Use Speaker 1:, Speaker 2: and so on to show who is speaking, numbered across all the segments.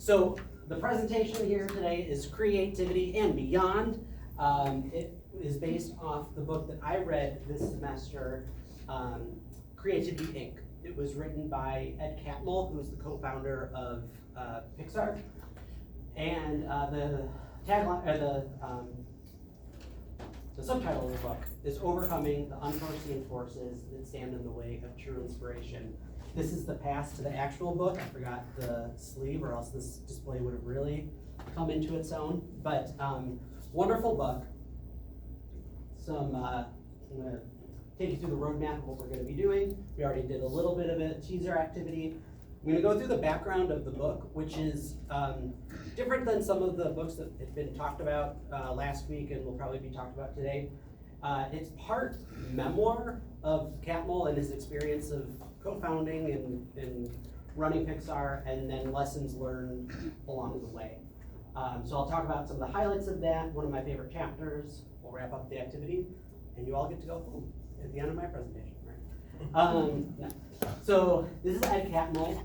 Speaker 1: So the presentation here today is Creativity and Beyond. It is based off the book that I read this semester, Creativity Inc. It was written by Ed Catmull, who is the co-founder of Pixar. And the tagline, or the subtitle of the book is Overcoming the Unforeseen Forces That Stand in the Way of True Inspiration. This is the pass to the actual book. I forgot the sleeve, or else this display would have really come into its own. But wonderful book. I'm gonna take you through the roadmap of what we're gonna be doing. We already did a little bit of a teaser activity. I'm gonna go through the background of the book, which is different than some of the books that have been talked about last week and will probably be talked about today. It's part memoir of Catmull and his experience of co-founding and running Pixar, and then lessons learned along the way. So I'll talk about some of the highlights of that, one of my favorite chapters. We'll wrap up the activity, and you all get to go home at the end of my presentation, right? No. So this is Ed Catmull,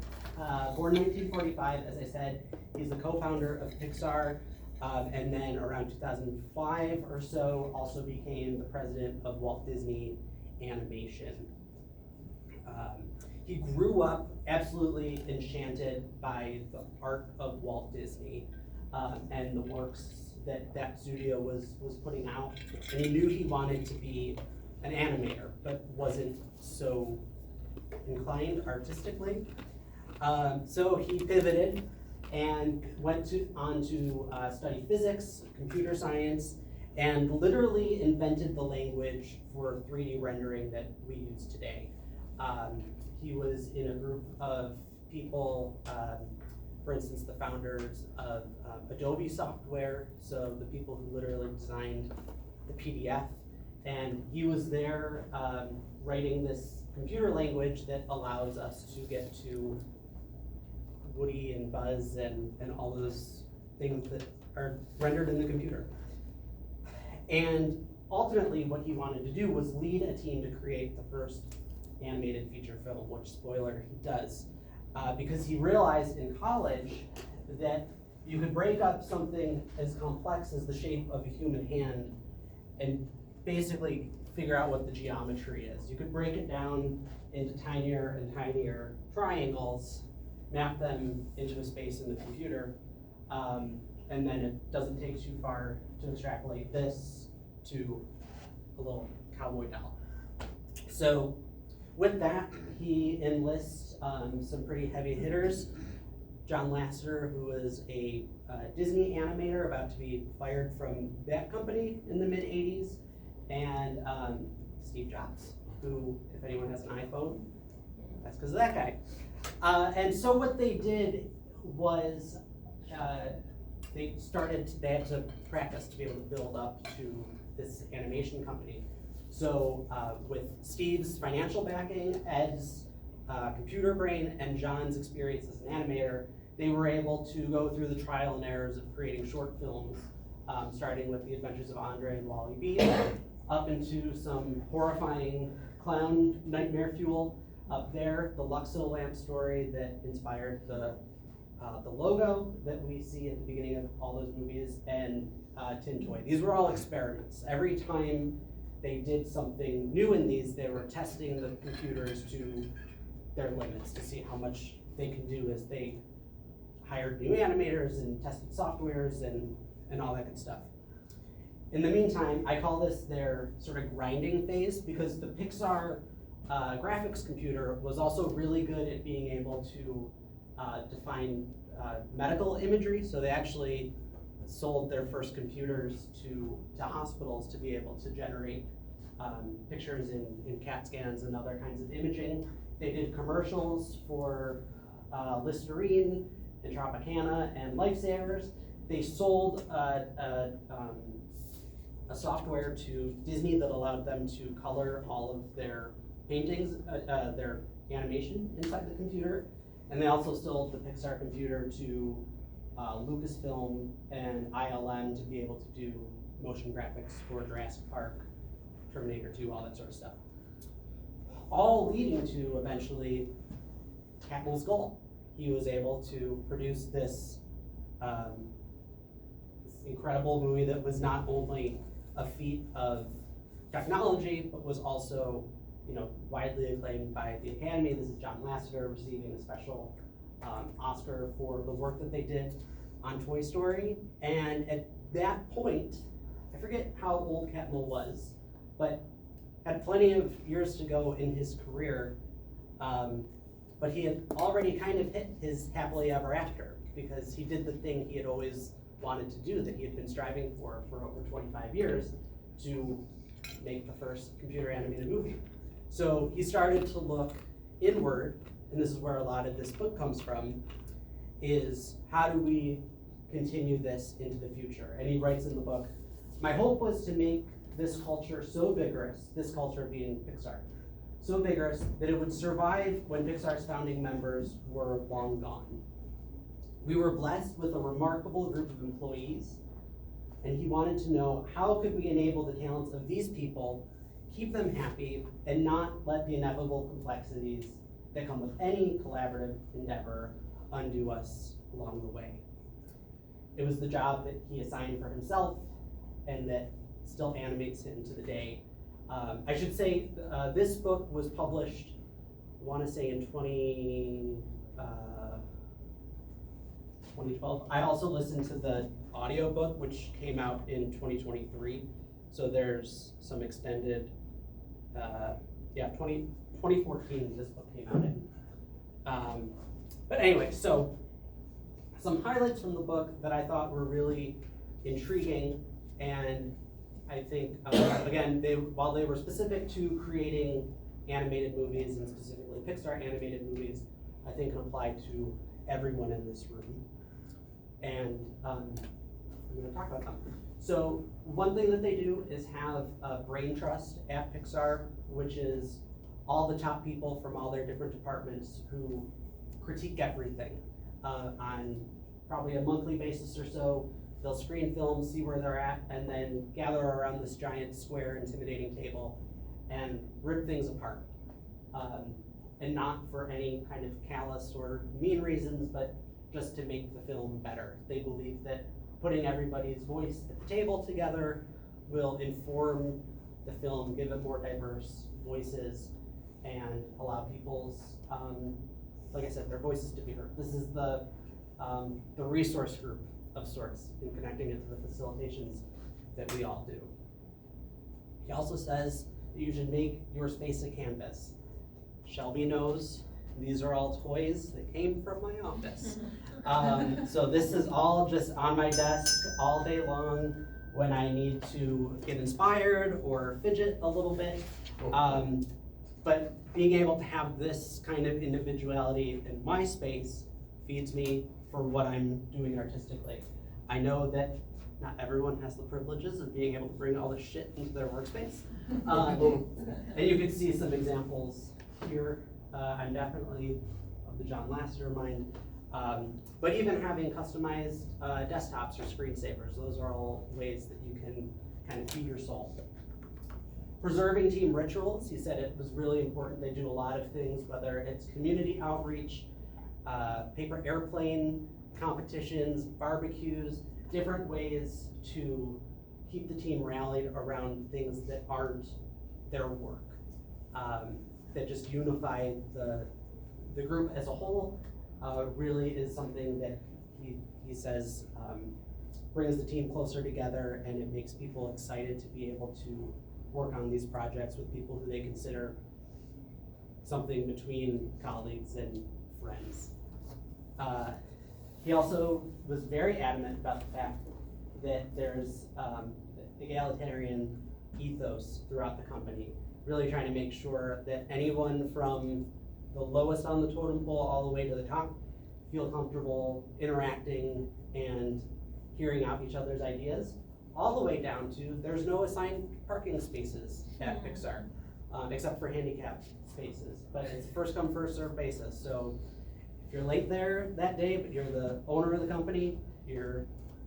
Speaker 1: born in 1945, as I said. He's the co-founder of Pixar, and then around 2005 or so, also became the president of Walt Disney Animation. He grew up absolutely enchanted by the art of Walt Disney and the works that studio was putting out. And he knew he wanted to be an animator, but wasn't so inclined artistically. So he pivoted and went on to study physics, computer science, and literally invented the language for 3D rendering that we use today. He was in a group of people, for instance, the founders of Adobe software, so the people who literally designed the PDF, and he was there writing this computer language that allows us to get to Woody and Buzz and all those things that are rendered in the computer. And ultimately what he wanted to do was lead a team to create the first animated feature film, which, spoiler, he does. Because he realized in college that you could break up something as complex as the shape of a human hand and basically figure out what the geometry is. You could break it down into tinier and tinier triangles, map them into a space in the computer, and then it doesn't take too far to extrapolate this to a little cowboy doll. So with that, he enlists some pretty heavy hitters. John Lasseter, who was a Disney animator about to be fired from that company in the mid-'80s, and Steve Jobs, who, if anyone has an iPhone, that's because of that guy. And so what they did was they had to practice to be able to build up to this animation company. So with Steve's financial backing, Ed's computer brain, and John's experience as an animator, they were able to go through the trial and errors of creating short films, starting with The Adventures of Andre and Wally B, up into some horrifying clown nightmare fuel. Up there, the Luxo lamp story that inspired the logo that we see at the beginning of all those movies, and Tin Toy. These were all experiments. Every time they did something new in these, they were testing the computers to their limits to see how much they can do as they hired new animators and tested softwares and all that good stuff. In the meantime, I call this their sort of grinding phase, because the Pixar graphics computer was also really good at being able to define medical imagery. So they actually sold their first computers to hospitals to be able to generate pictures in CAT scans and other kinds of imaging. They did commercials for Listerine and Tropicana and Lifesavers. They sold a software to Disney that allowed them to color all of their paintings, their animation inside the computer. And they also sold the Pixar computer to Lucasfilm and ILM to be able to do motion graphics for Jurassic Park, Terminator 2, all that sort of stuff. All leading to eventually Catmull's goal. He was able to produce this this incredible movie that was not only a feat of technology, but was also, widely acclaimed by the Academy. This is John Lasseter receiving a special Oscar for the work that they did on Toy Story. And at that point, I forget how old Catmull was, but had plenty of years to go in his career. But he had already kind of hit his happily ever after, because he did the thing he had always wanted to do, that he had been striving for over 25 years, to make the first computer animated movie. So he started to look inward, and this is where a lot of this book comes from, is how do we continue this into the future? And he writes in the book, my hope was to make this culture so vigorous, this culture being Pixar, so vigorous that it would survive when Pixar's founding members were long gone. We were blessed with a remarkable group of employees, and he wanted to know how could we enable the talents of these people, keep them happy, and not let the inevitable complexities that come with any collaborative endeavor undo us along the way. It was the job that he assigned for himself and that still animates him to the day. I should say this book was published, I want to say in 2012. I also listened to the audiobook, which came out in 2023. So there's some extended, 2014 this book came out in. But anyway, so some highlights from the book that I thought were really intriguing, and I think, again, while they were specific to creating animated movies, and specifically Pixar animated movies, I think can apply to everyone in this room. And I'm going to talk about them. So one thing that they do is have a brain trust at Pixar, which is all the top people from all their different departments who critique everything on probably a monthly basis or so. They'll screen films, see where they're at, and then gather around this giant, square, intimidating table and rip things apart. And not for any kind of callous or mean reasons, but just to make the film better. They believe that putting everybody's voice at the table together will inform the film, give it more diverse voices, and allow people's, like I said, their voices to be heard. This is the resource group of sorts in connecting it to the facilitations that we all do. He also says that you should make your space a canvas. Shelby knows these are all toys that came from my office. So this is all just on my desk all day long when I need to get inspired or fidget a little bit. But being able to have this kind of individuality in my space feeds me for what I'm doing artistically. I know that not everyone has the privileges of being able to bring all this shit into their workspace. And you can see some examples here. I'm definitely of the John Lasseter mind. But even having customized desktops or screensavers, those are all ways that you can kind of feed your soul. Preserving team rituals, he said it was really important. They do a lot of things, whether it's community outreach, paper airplane competitions, barbecues, different ways to keep the team rallied around things that aren't their work, that just unify the group as a whole. Really is something that he says brings the team closer together, and it makes people excited to be able to work on these projects with people who they consider something between colleagues and friends. He also was very adamant about the fact that there's egalitarian ethos throughout the company, really trying to make sure that anyone from the lowest on the totem pole all the way to the top feel comfortable interacting and hearing out each other's ideas, all the way down to there's no assigned parking spaces at Pixar, except for handicapped spaces, but it's a first come, first served basis. So if you're late there that day, but you're the owner of the company, you're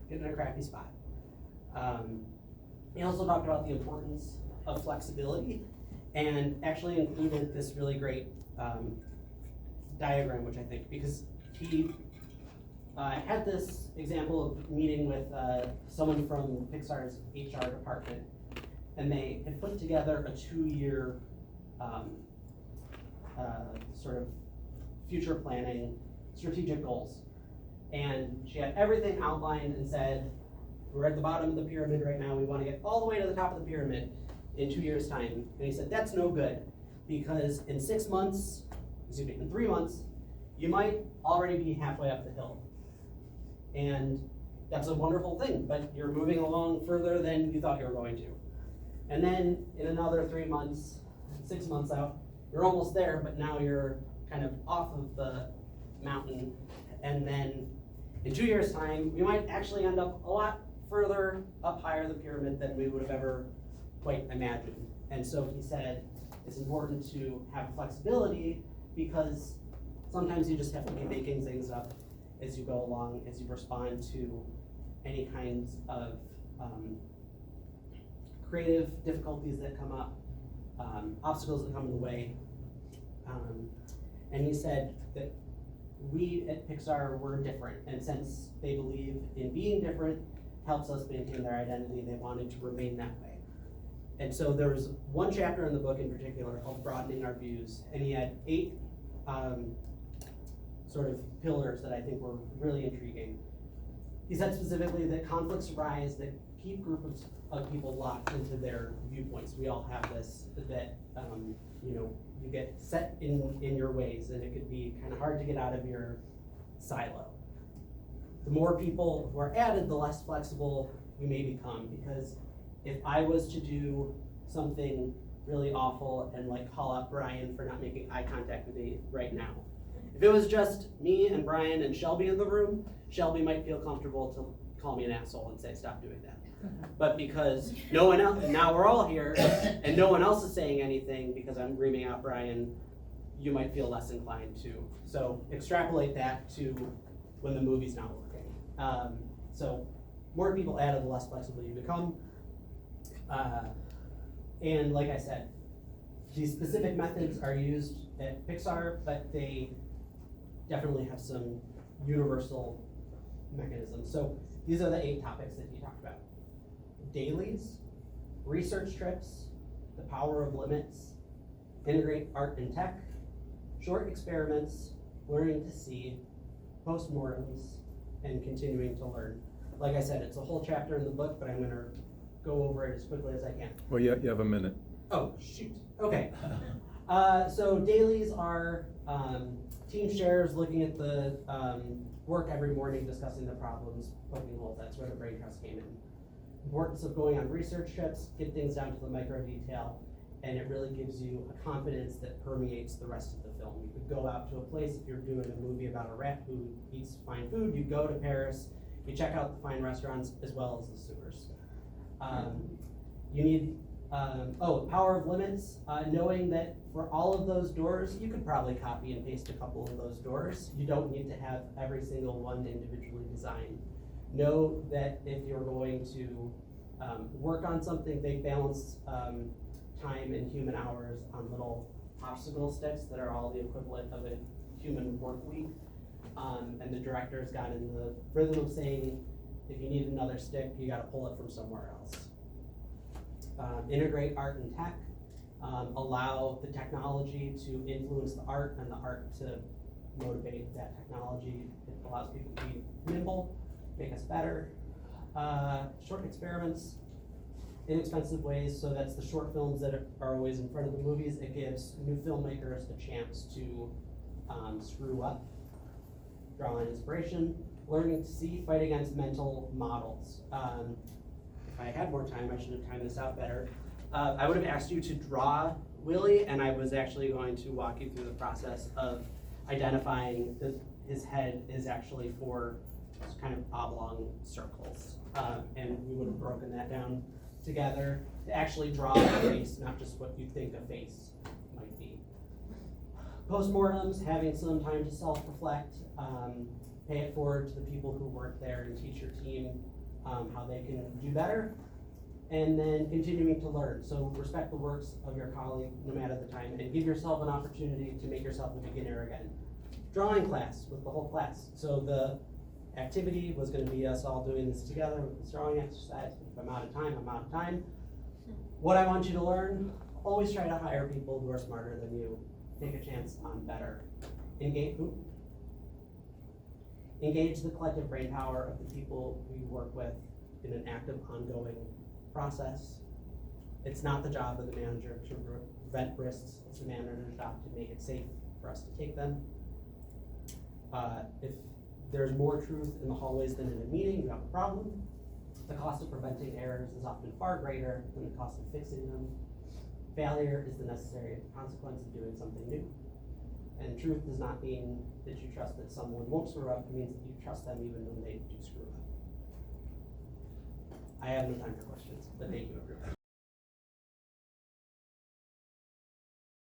Speaker 1: getting a crappy spot. He also talked about the importance of flexibility and actually included this really great diagram, which I think, because he I had this example of meeting with someone from Pixar's HR department, and they had put together a 2-year sort of future planning, strategic goals. And she had everything outlined and said, we're at the bottom of the pyramid right now, we want to get all the way to the top of the pyramid in 2 years' time. And he said, that's no good, because in 3 months, you might already be halfway up the hill. And that's a wonderful thing, but you're moving along further than you thought you were going to. And then in another 3 months, 6 months out, you're almost there, but now you're kind of off of the mountain. And then in 2 years' time, we might actually end up a lot further up higher the pyramid than we would have ever quite imagined. And so he said, it's important to have flexibility, because sometimes you just have to be making things up as you go along, as you respond to any kinds of creative difficulties that come up, obstacles that come in the way. And he said that we at Pixar were different, and since they believe in being different helps us maintain their identity, they wanted to remain that way. And so there was one chapter in the book in particular called Broadening Our Views, and he had 8 sort of pillars that I think were really intriguing. He said specifically that conflicts arise that keep groups of people locked into their viewpoints. We all have this, that you get set in your ways, and it could be kind of hard to get out of your silo. The more people who are added, the less flexible we may become, because if I was to do something really awful and like call out Brian for not making eye contact with me right now, if it was just me and Brian and Shelby in the room, Shelby might feel comfortable to call me an asshole and say, stop doing that. But because no one else, now we're all here, and no one else is saying anything because I'm reaming out Brian, you might feel less inclined to. So extrapolate that to when the movie's not working. So more people added, the less flexible you become. And like I said, these specific methods are used at Pixar, but they definitely have some universal mechanisms. So these are the 8 topics that he talked about. Dailies, research trips, the power of limits, integrate art and tech, short experiments, learning to see, postmortems, and continuing to learn. Like I said, it's a whole chapter in the book, but I'm going to go over it as quickly as I can.
Speaker 2: Well, you have a minute.
Speaker 1: Oh, shoot. Okay. So dailies are team shares, looking at the work every morning, discussing the problems, poking holes. That's where the brain trust came in. Importance of going on research trips, get things down to the micro detail, and it really gives you a confidence that permeates the rest of the film. You could go out to a place, if you're doing a movie about a rat who eats fine food, you go to Paris, you check out the fine restaurants as well as the sewers. You need, power of limits, knowing that for all of those doors, you could probably copy and paste a couple of those doors. You don't need to have every single one individually designed. Know that if you're going to work on something, they balance time and human hours on little obstacle sticks that are all the equivalent of a human work week. And the director's got in the rhythm of saying, if you need another stick, you gotta pull it from somewhere else. Integrate art and tech, allow the technology to influence the art and the art to motivate that technology. It allows people to be nimble, make us better. Short experiments, inexpensive ways, so that's the short films that are always in front of the movies. It gives new filmmakers a chance to screw up, draw on inspiration, learning to see, fight against mental models. If I had more time, I should have timed this out better. I would have asked you to draw Willie, and I was actually going to walk you through the process of identifying that his head is actually 4 kind of oblong circles. And we would have broken that down together to actually draw a face, not just what you think a face might be. Postmortems, having some time to self-reflect, pay it forward to the people who weren't there and teach your team how they can do better. And then continuing to learn. So respect the works of your colleague no matter the time, and give yourself an opportunity to make yourself a beginner again. Drawing class with the whole class. So the activity was gonna be us all doing this together with this drawing exercise. If I'm out of time, I'm out of time. What I want you to learn, always try to hire people who are smarter than you. Take a chance on better. Engage the collective brain power of the people we work with in an active, ongoing process. It's not the job of the manager to prevent risks. It's the manager's job to make it safe for us to take them. If there's more truth in the hallways than in a meeting, you have a problem. The cost of preventing errors is often far greater than the cost of fixing them. Failure is the necessary consequence of doing something new. And truth does not mean that you trust that someone won't screw up. It means that you trust them even when they do screw up. I have no time for questions, but thank you, everybody.